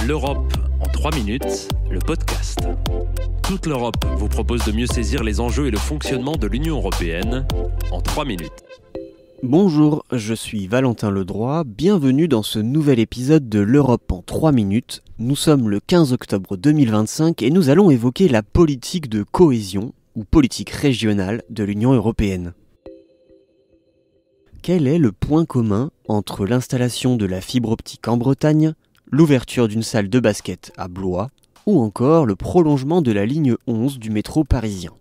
L'Europe en 3 minutes, le podcast. Toute l'Europe vous propose de mieux saisir les enjeux et le fonctionnement de l'Union européenne en 3 minutes. Bonjour, je suis Valentin Ledroit, bienvenue dans ce nouvel épisode de l'Europe en 3 minutes. Nous sommes le 15 octobre 2025 et nous allons évoquer la politique de cohésion ou politique régionale de l'Union européenne. Quel est le point commun entre l'installation de la fibre optique en Bretagne, l'ouverture d'une salle de basket à Blois ou encore le prolongement de la ligne 11 du métro parisien?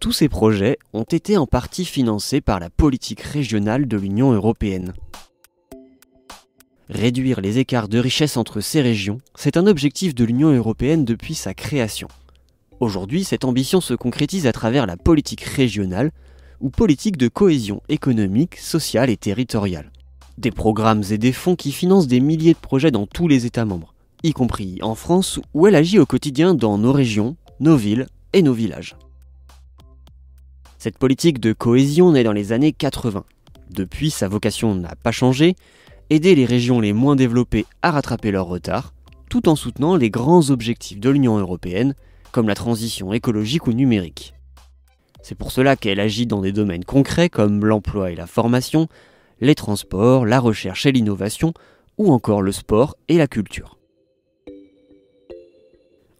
Tous ces projets ont été en partie financés par la politique régionale de l'Union européenne. Réduire les écarts de richesse entre ces régions, c'est un objectif de l'Union européenne depuis sa création. Aujourd'hui, cette ambition se concrétise à travers la politique régionale ou politique de cohésion économique, sociale et territoriale. Des programmes et des fonds qui financent des milliers de projets dans tous les États membres, y compris en France où elle agit au quotidien dans nos régions, nos villes et nos villages. Cette politique de cohésion naît dans les années 80. Depuis, sa vocation n'a pas changé, aider les régions les moins développées à rattraper leur retard, tout en soutenant les grands objectifs de l'Union européenne, comme la transition écologique ou numérique. C'est pour cela qu'elle agit dans des domaines concrets comme l'emploi et la formation, les transports, la recherche et l'innovation, ou encore le sport et la culture.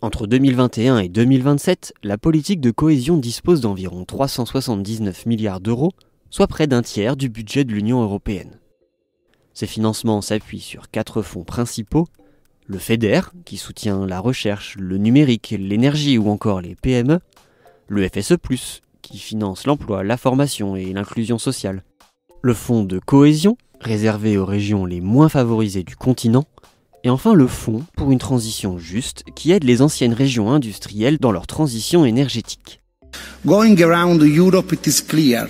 Entre 2021 et 2027, la politique de cohésion dispose d'environ 379 milliards d'euros, soit près d'un tiers du budget de l'Union européenne. Ces financements s'appuient sur 4 fonds principaux, le FEDER, qui soutient la recherche, le numérique, l'énergie ou encore les PME, le FSE+, qui finance l'emploi, la formation et l'inclusion sociale, le fonds de cohésion, réservé aux régions les moins favorisées du continent, et enfin le fonds pour une transition juste qui aide les anciennes régions industrielles dans leur transition énergétique.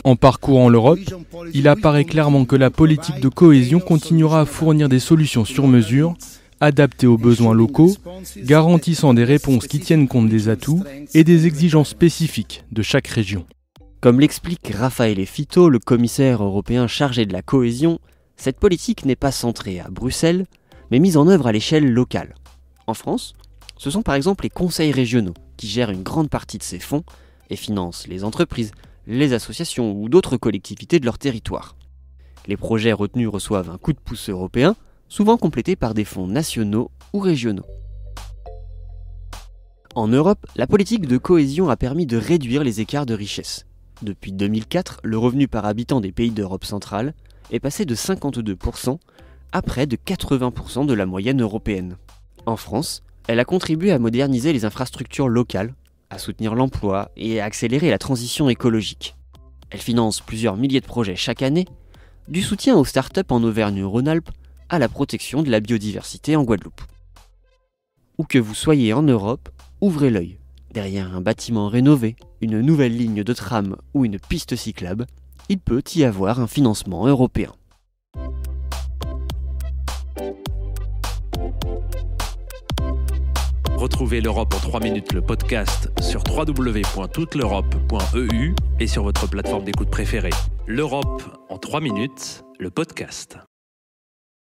En parcourant l'Europe, il apparaît clairement que la politique de cohésion continuera à fournir des solutions sur mesure, adaptées aux besoins locaux, garantissant des réponses qui tiennent compte des atouts et des exigences spécifiques de chaque région. Comme l'explique Raffaele Fitto, le commissaire européen chargé de la cohésion, cette politique n'est pas centrée à Bruxelles, mais mise en œuvre à l'échelle locale. En France, ce sont par exemple les conseils régionaux qui gèrent une grande partie de ces fonds et financent les entreprises, les associations ou d'autres collectivités de leur territoire. Les projets retenus reçoivent un coup de pouce européen, souvent complété par des fonds nationaux ou régionaux. En Europe, la politique de cohésion a permis de réduire les écarts de richesse. Depuis 2004, le revenu par habitant des pays d'Europe centrale est passé de 52% à près de 80% de la moyenne européenne. En France, elle a contribué à moderniser les infrastructures locales, à soutenir l'emploi et à accélérer la transition écologique. Elle finance plusieurs milliers de projets chaque année, du soutien aux startups en Auvergne-Rhône-Alpes à la protection de la biodiversité en Guadeloupe. Où que vous soyez en Europe, ouvrez l'œil. Derrière un bâtiment rénové, une nouvelle ligne de tram ou une piste cyclable, il peut y avoir un financement européen. Retrouvez l'Europe en 3 minutes, le podcast, sur www.touteleurope.eu et sur votre plateforme d'écoute préférée. L'Europe en 3 minutes, le podcast.